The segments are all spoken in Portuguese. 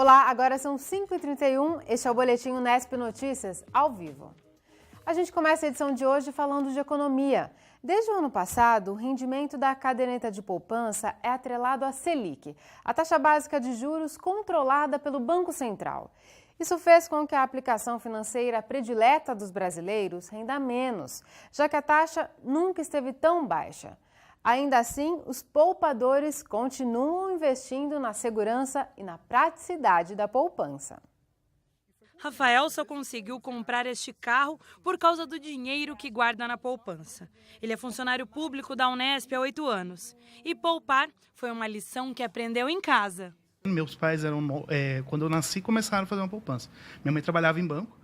Olá, agora são 5h31, este é o Boletim Unesp Notícias, ao vivo. A gente começa a edição de hoje falando de economia. Desde o ano passado, o rendimento da caderneta de poupança é atrelado à Selic, a taxa básica de juros controlada pelo Banco Central. Isso fez com que a aplicação financeira predileta dos brasileiros renda menos, já que a taxa nunca esteve tão baixa. Ainda assim, os poupadores continuam investindo na segurança e na praticidade da poupança. Rafael só conseguiu comprar este carro por causa do dinheiro que guarda na poupança. Ele é funcionário público da Unesp há 8 anos. E poupar foi uma lição que aprendeu em casa. Meus pais, quando eu nasci, começaram a fazer uma poupança. Minha mãe trabalhava em banco.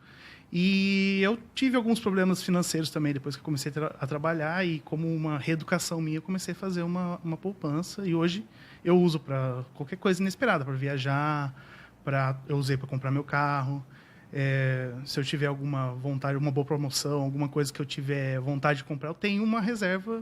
E eu tive alguns problemas financeiros também depois que eu comecei a trabalhar, e como uma reeducação minha, eu comecei a fazer uma poupança, e hoje eu uso para qualquer coisa inesperada, para viajar, eu usei para comprar meu carro, se eu tiver alguma vontade, uma boa promoção, alguma coisa que eu tiver vontade de comprar, eu tenho uma reserva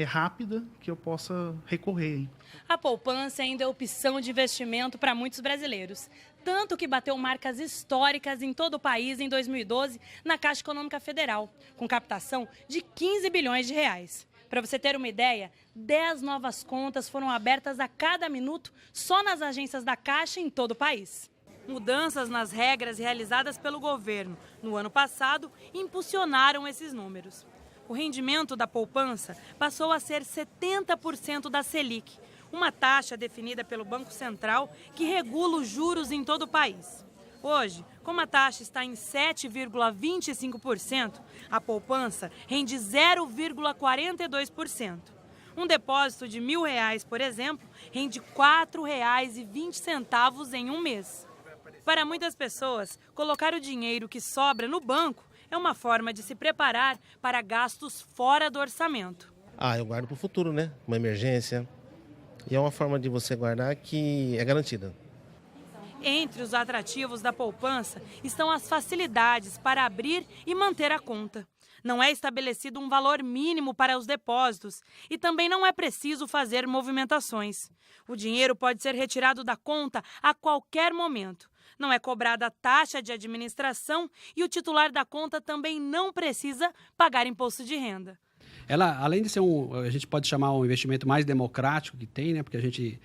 rápida que eu possa recorrer. A poupança ainda é opção de investimento para muitos brasileiros. Tanto que bateu marcas históricas em todo o país em 2012 na Caixa Econômica Federal, com captação de 15 bilhões de reais. Para você ter uma ideia, 10 novas contas foram abertas a cada minuto só nas agências da Caixa em todo o país. Mudanças nas regras realizadas pelo governo no ano passado impulsionaram esses números. O rendimento da poupança passou a ser 70% da Selic, uma taxa definida pelo Banco Central que regula os juros em todo o país. Hoje, como a taxa está em 7,25%, a poupança rende 0,42%. Um depósito de R$1.000, por exemplo, rende R$ 4,20 em um mês. Para muitas pessoas, colocar o dinheiro que sobra no banco é uma forma de se preparar para gastos fora do orçamento. Eu guardo para o futuro, né? Uma emergência. E é uma forma de você guardar que é garantida. Entre os atrativos da poupança estão as facilidades para abrir e manter a conta. Não é estabelecido um valor mínimo para os depósitos e também não é preciso fazer movimentações. O dinheiro pode ser retirado da conta a qualquer momento. Não é cobrada taxa de administração e o titular da conta também não precisa pagar imposto de renda. Ela, além de ser a gente pode chamar um investimento mais democrático que tem, né? Porque a gente,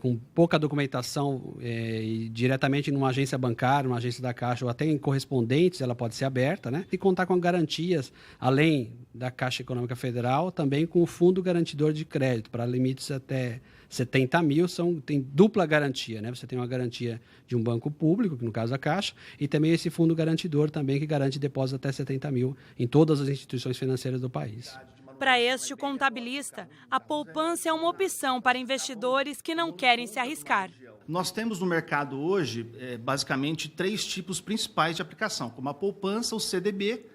com pouca documentação, e diretamente numa agência bancária, numa agência da Caixa, ou até em correspondentes, ela pode ser aberta, né? E contar com garantias, além da Caixa Econômica Federal, também com o Fundo Garantidor de Crédito, para limites até 70 mil, tem dupla garantia, né? Você tem uma garantia de um banco público, que no caso a Caixa, e também esse fundo garantidor também, que garante depósitos até 70 mil em todas as instituições financeiras do país. Para este contabilista, a poupança é uma opção para investidores que não querem se arriscar. Nós temos no mercado hoje, basicamente, 3 tipos principais de aplicação, como a poupança, o CDB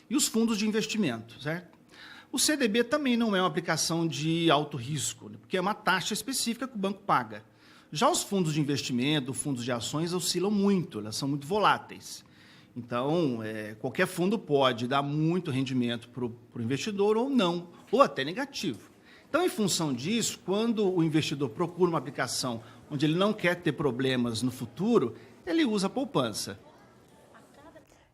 e os fundos de investimento, certo? O CDB também não é uma aplicação de alto risco, porque é uma taxa específica que o banco paga. Já os fundos de investimento, fundos de ações, oscilam muito, elas são muito voláteis. Então, qualquer fundo pode dar muito rendimento para o investidor ou não, ou até negativo. Então, em função disso, quando o investidor procura uma aplicação onde ele não quer ter problemas no futuro, ele usa a poupança.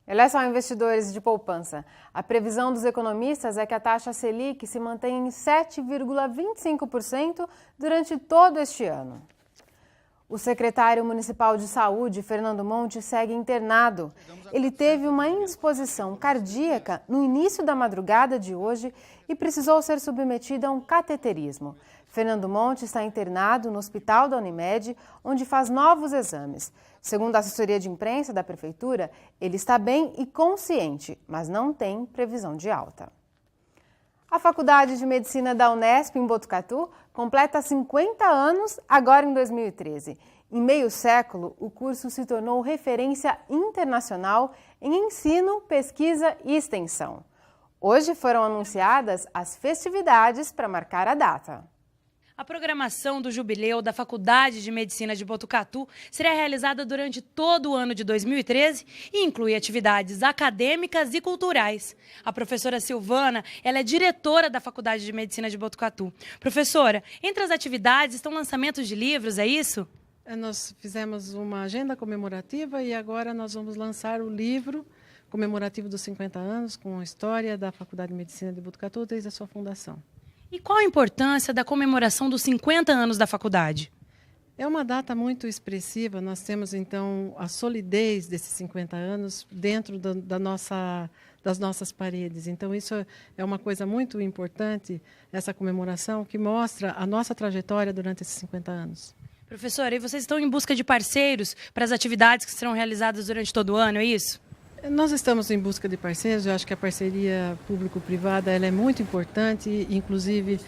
Olha só, investidores de poupança. A previsão dos economistas é que a taxa Selic se mantenha em 7,25% durante todo este ano. O secretário municipal de saúde, Fernando Monte, segue internado. Ele teve uma indisposição cardíaca no início da madrugada de hoje e precisou ser submetido a um cateterismo. Fernando Monte está internado no hospital da Unimed, onde faz novos exames. Segundo a assessoria de imprensa da prefeitura, ele está bem e consciente, mas não tem previsão de alta. A Faculdade de Medicina da Unesp, em Botucatu, completa 50 anos agora em 2013. Em meio século, o curso se tornou referência internacional em ensino, pesquisa e extensão. Hoje foram anunciadas as festividades para marcar a data. A programação do Jubileu da Faculdade de Medicina de Botucatu será realizada durante todo o ano de 2013 e inclui atividades acadêmicas e culturais. A professora Silvana, ela é diretora da Faculdade de Medicina de Botucatu. Professora, entre as atividades estão lançamentos de livros, é isso? Nós fizemos uma agenda comemorativa e agora nós vamos lançar o livro comemorativo dos 50 anos, com a história da Faculdade de Medicina de Botucatu desde a sua fundação. E qual a importância da comemoração dos 50 anos da faculdade? É uma data muito expressiva. Nós temos, então, a solidez desses 50 anos dentro das nossas paredes. Então, isso é uma coisa muito importante, essa comemoração, que mostra a nossa trajetória durante esses 50 anos. Professora, e vocês estão em busca de parceiros para as atividades que serão realizadas durante todo o ano, é isso? Nós estamos em busca de parceiros. Eu acho que a parceria público-privada ela é muito importante, inclusive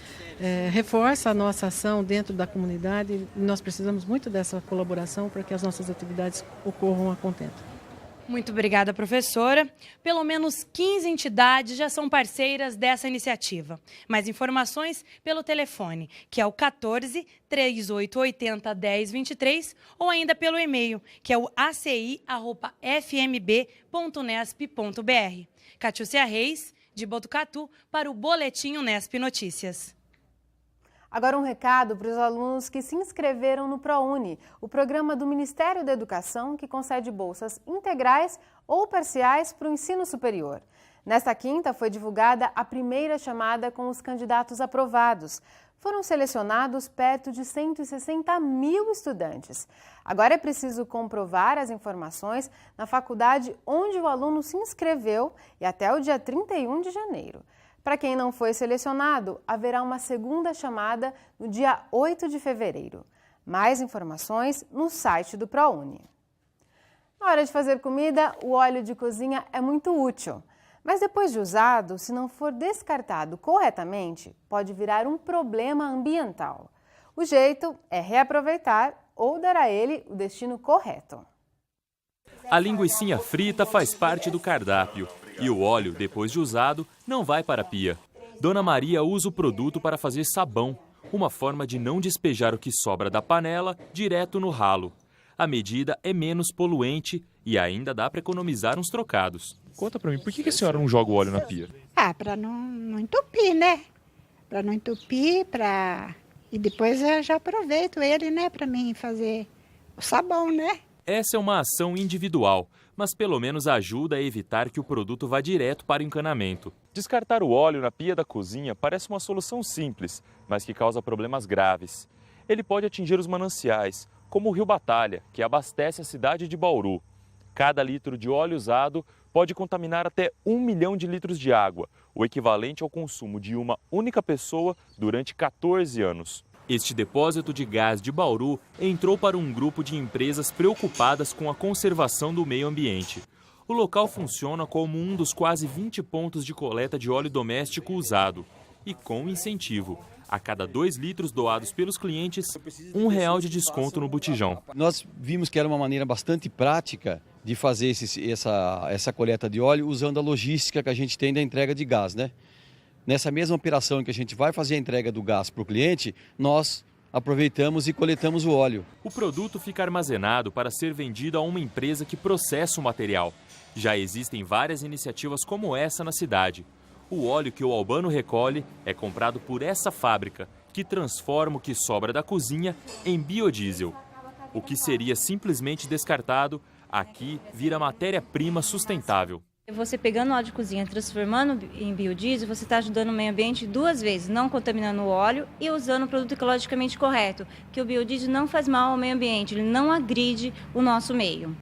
reforça a nossa ação dentro da comunidade. Nós precisamos muito dessa colaboração para que as nossas atividades ocorram a contento. Muito obrigada, professora. Pelo menos 15 entidades já são parceiras dessa iniciativa. Mais informações pelo telefone, que é o 14 3880 1023, ou ainda pelo e-mail, que é o aci@fmb.nesp.br. Catiúcia Reis, de Botucatu, para o Boletim Unesp Notícias. Agora um recado para os alunos que se inscreveram no ProUni, o programa do Ministério da Educação que concede bolsas integrais ou parciais para o ensino superior. Nesta quinta foi divulgada a primeira chamada com os candidatos aprovados. Foram selecionados perto de 160 mil estudantes. Agora é preciso comprovar as informações na faculdade onde o aluno se inscreveu e até o dia 31 de janeiro. Para quem não foi selecionado, haverá uma segunda chamada no dia 8 de fevereiro. Mais informações no site do ProUni. Na hora de fazer comida, o óleo de cozinha é muito útil. Mas depois de usado, se não for descartado corretamente, pode virar um problema ambiental. O jeito é reaproveitar ou dar a ele o destino correto. A linguicinha frita faz parte do cardápio. E o óleo, depois de usado, não vai para a pia. Dona Maria usa o produto para fazer sabão, uma forma de não despejar o que sobra da panela direto no ralo. A medida é menos poluente e ainda dá para economizar uns trocados. Conta para mim, por que a senhora não joga o óleo na pia? Para não entupir, né? Para não entupir, e depois eu já aproveito ele, né, para mim fazer o sabão, né? Essa é uma ação individual, mas pelo menos ajuda a evitar que o produto vá direto para o encanamento. Descartar o óleo na pia da cozinha parece uma solução simples, mas que causa problemas graves. Ele pode atingir os mananciais, como o Rio Batalha, que abastece a cidade de Bauru. Cada litro de óleo usado pode contaminar até 1 milhão de litros de água, o equivalente ao consumo de uma única pessoa durante 14 anos. Este depósito de gás de Bauru entrou para um grupo de empresas preocupadas com a conservação do meio ambiente. O local funciona como um dos quase 20 pontos de coleta de óleo doméstico usado. E com incentivo, a cada 2 litros doados pelos clientes, R$1 de desconto no botijão. Nós vimos que era uma maneira bastante prática de fazer essa coleta de óleo usando a logística que a gente tem da entrega de gás, né? Nessa mesma operação em que a gente vai fazer a entrega do gás para o cliente, nós aproveitamos e coletamos o óleo. O produto fica armazenado para ser vendido a uma empresa que processa o material. Já existem várias iniciativas como essa na cidade. O óleo que o Albano recolhe é comprado por essa fábrica, que transforma o que sobra da cozinha em biodiesel. O que seria simplesmente descartado, aqui vira matéria-prima sustentável. Você pegando óleo de cozinha, transformando em biodiesel, você está ajudando o meio ambiente 2 vezes, não contaminando o óleo e usando o produto ecologicamente correto, que o biodiesel não faz mal ao meio ambiente, ele não agride o nosso meio.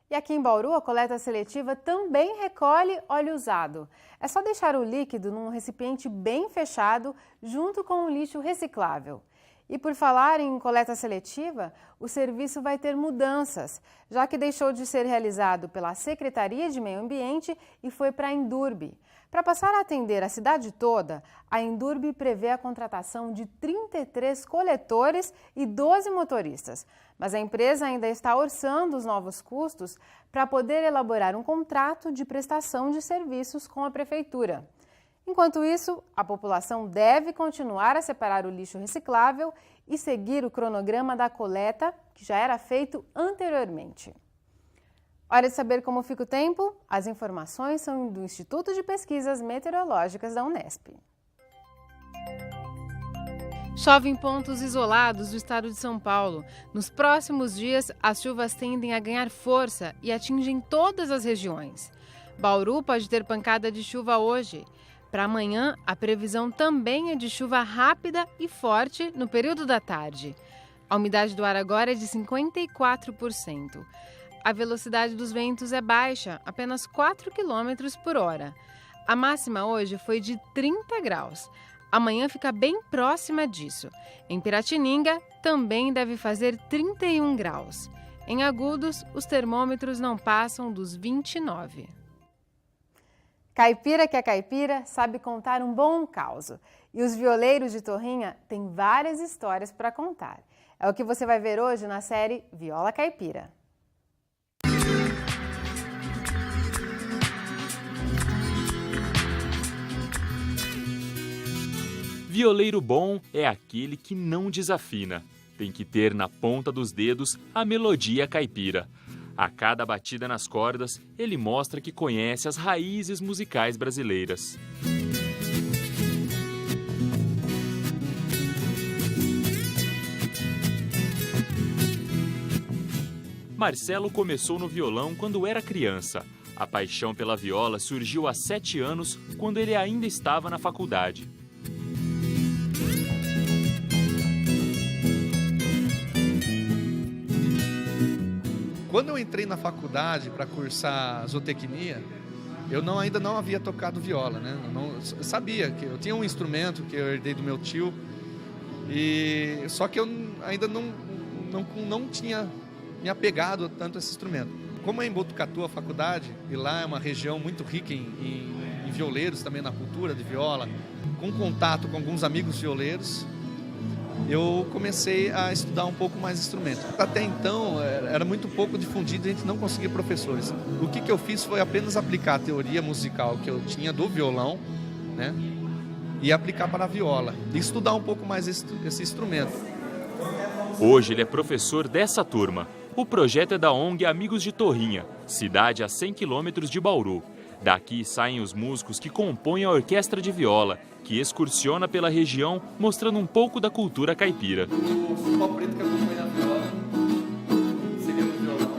E aqui em Bauru, a coleta seletiva também recolhe óleo usado. É só deixar o líquido num recipiente bem fechado, junto com o lixo reciclável. E por falar em coleta seletiva, o serviço vai ter mudanças, já que deixou de ser realizado pela Secretaria de Meio Ambiente e foi para a Indurb. Para passar a atender a cidade toda, a Indurb prevê a contratação de 33 coletores e 12 motoristas. Mas a empresa ainda está orçando os novos custos para poder elaborar um contrato de prestação de serviços com a Prefeitura. Enquanto isso, a população deve continuar a separar o lixo reciclável e seguir o cronograma da coleta, que já era feito anteriormente. Hora de saber como fica o tempo? As informações são do Instituto de Pesquisas Meteorológicas da Unesp. Chove em pontos isolados do estado de São Paulo. Nos próximos dias, as chuvas tendem a ganhar força e atingem todas as regiões. Bauru pode ter pancada de chuva hoje. Para amanhã, a previsão também é de chuva rápida e forte no período da tarde. A umidade do ar agora é de 54%. A velocidade dos ventos é baixa, apenas 4 km por hora. A máxima hoje foi de 30 graus. Amanhã fica bem próxima disso. Em Piratininga, também deve fazer 31 graus. Em Agudos, os termômetros não passam dos 29. Caipira que é caipira sabe contar um bom causo. E os violeiros de Torrinha têm várias histórias para contar. É o que você vai ver hoje na série Viola Caipira. Violeiro bom é aquele que não desafina. Tem que ter na ponta dos dedos a melodia caipira. A cada batida nas cordas, ele mostra que conhece as raízes musicais brasileiras. Marcelo começou no violão quando era criança. A paixão pela viola surgiu há 7 anos, quando ele ainda estava na faculdade. Quando eu entrei na faculdade para cursar zootecnia, eu ainda não havia tocado viola, né? Eu sabia que eu tinha um instrumento que eu herdei do meu tio, só que eu ainda não tinha me apegado tanto a esse instrumento. Como é em Botucatu a faculdade, e lá é uma região muito rica em violeiros também, na cultura de viola, com contato com alguns amigos violeiros, eu comecei a estudar um pouco mais instrumento. Até então, era muito pouco difundido e a gente não conseguia professores. O que eu fiz foi apenas aplicar a teoria musical que eu tinha do violão, né, e aplicar para a viola, e estudar um pouco mais esse instrumento. Hoje ele é professor dessa turma. O projeto é da ONG Amigos de Torrinha, cidade a 100 quilômetros de Bauru. Daqui saem os músicos que compõem a orquestra de viola, que excursiona pela região, mostrando um pouco da cultura caipira. O futebol preto que acompanha a viola seria o violão.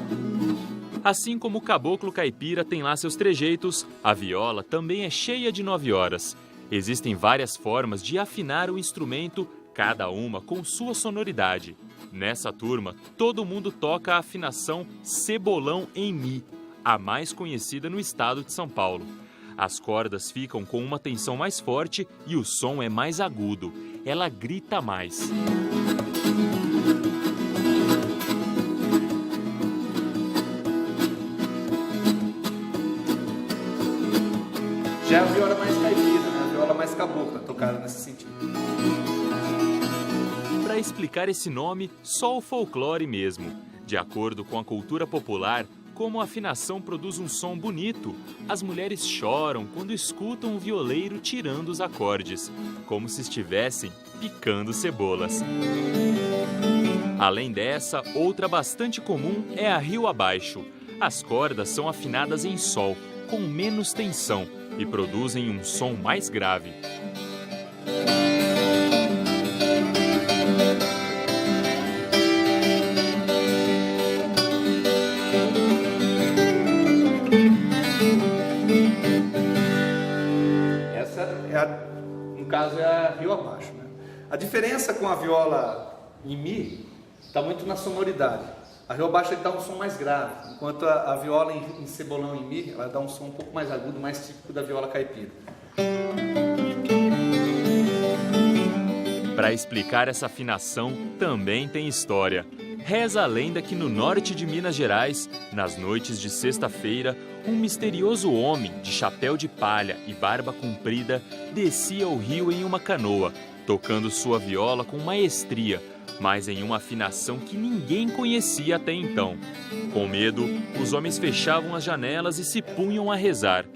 Assim como o caboclo caipira tem lá seus trejeitos, a viola também é cheia de 9 horas. Existem várias formas de afinar o instrumento, cada uma com sua sonoridade. Nessa turma, todo mundo toca a afinação cebolão em mi, a mais conhecida no estado de São Paulo. As cordas ficam com uma tensão mais forte e o som é mais agudo. Ela grita mais. Já é a viola mais caipira, né? A viola mais cabocla, tocada nesse sentido. Para explicar esse nome, só o folclore mesmo. De acordo com a cultura popular, como a afinação produz um som bonito, as mulheres choram quando escutam o violeiro tirando os acordes, como se estivessem picando cebolas. Além dessa, outra bastante comum é a rio abaixo. As cordas são afinadas em sol, com menos tensão, e produzem um som mais grave. No caso, é a rio abaixo, né? A diferença com a viola em mi está muito na sonoridade. A rio abaixo dá um som mais grave, enquanto a viola em cebolão em mi, ela dá um som um pouco mais agudo, mais típico da viola caipira. Para explicar essa afinação, também tem história. Reza a lenda que no norte de Minas Gerais, nas noites de sexta-feira, um misterioso homem de chapéu de palha e barba comprida descia o rio em uma canoa, tocando sua viola com maestria, mas em uma afinação que ninguém conhecia até então. Com medo, os homens fechavam as janelas e se punham a rezar.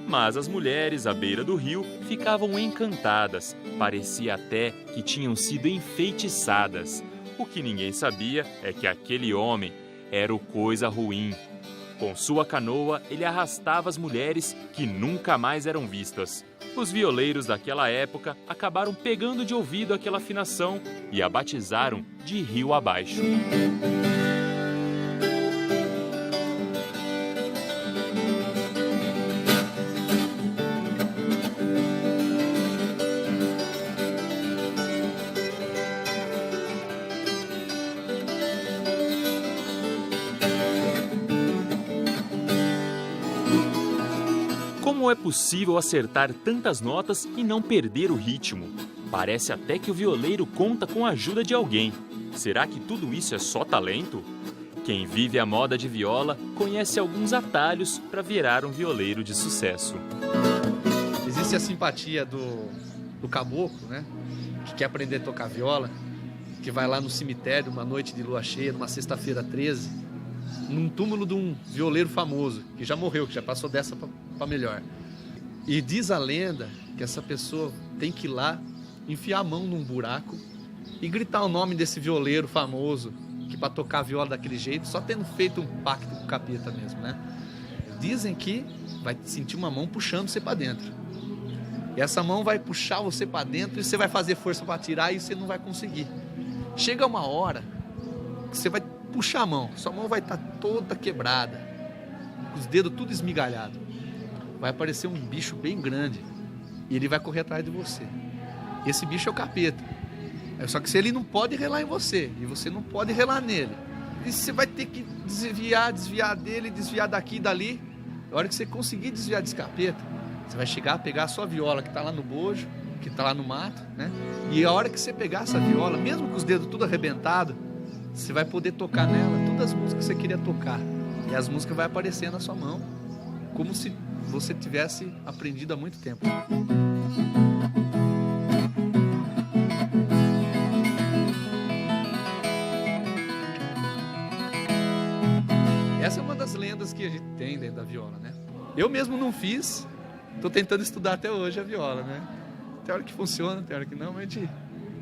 Mas as mulheres à beira do rio ficavam encantadas, parecia até que tinham sido enfeitiçadas. O que ninguém sabia é que aquele homem era o Coisa Ruim. Com sua canoa, ele arrastava as mulheres que nunca mais eram vistas. Os violeiros daquela época acabaram pegando de ouvido aquela afinação e a batizaram de Rio Abaixo. Como é possível acertar tantas notas e não perder o ritmo? Parece até que o violeiro conta com a ajuda de alguém. Será que tudo isso é só talento? Quem vive a moda de viola conhece alguns atalhos para virar um violeiro de sucesso. Existe a simpatia do caboclo, né? Que quer aprender a tocar viola, que vai lá no cemitério uma noite de lua cheia, numa sexta-feira 13, num túmulo de um violeiro famoso, que já morreu, que já passou dessa para melhor. E diz a lenda que essa pessoa tem que ir lá, enfiar a mão num buraco e gritar o nome desse violeiro famoso, que para tocar viola daquele jeito, só tendo feito um pacto com o capeta mesmo, né? Dizem que vai sentir uma mão puxando você para dentro. E essa mão vai puxar você para dentro e você vai fazer força para tirar e você não vai conseguir. Chega uma hora que você vai puxar a mão, sua mão vai estar toda quebrada, com os dedos tudo esmigalhado. Vai aparecer um bicho bem grande e ele vai correr atrás de você. Esse bicho é o capeta. Só que se ele não pode relar em você e você não pode relar nele, e você vai ter que desviar dele, desviar daqui e dali. A hora que você conseguir desviar desse capeta, você vai chegar a pegar a sua viola que está lá no bojo, que está lá no mato, né? E a hora que você pegar essa viola, mesmo com os dedos tudo arrebentados, você vai poder tocar nela todas as músicas que você queria tocar. E as músicas vão aparecer na sua mão, como se você tivesse aprendido há muito tempo. Essa é uma das lendas que a gente tem dentro da viola, né? Eu mesmo não fiz, estou tentando estudar até hoje a viola, né? Tem hora que funciona, tem hora que não, mas eu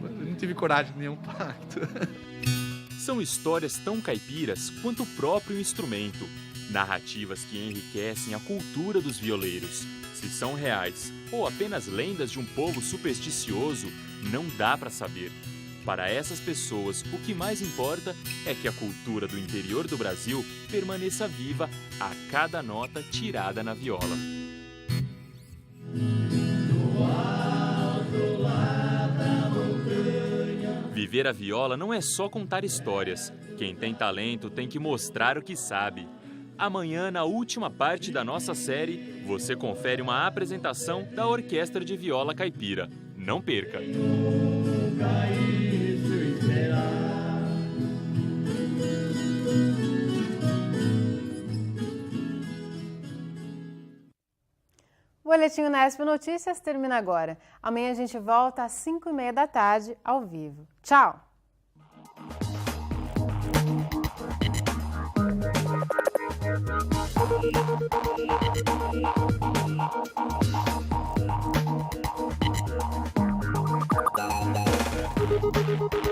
não tive coragem de nenhum pacto. São histórias tão caipiras quanto o próprio instrumento. Narrativas que enriquecem a cultura dos violeiros. Se são reais ou apenas lendas de um povo supersticioso, não dá para saber. Para essas pessoas, o que mais importa é que a cultura do interior do Brasil permaneça viva a cada nota tirada na viola. Viver a viola não é só contar histórias. Quem tem talento tem que mostrar o que sabe. Amanhã, na última parte da nossa série, você confere uma apresentação da Orquestra de Viola Caipira. Não perca! O Boletim Unesp Notícias termina agora. Amanhã a gente volta às 5h30 da tarde, ao vivo. Tchau! Thank you.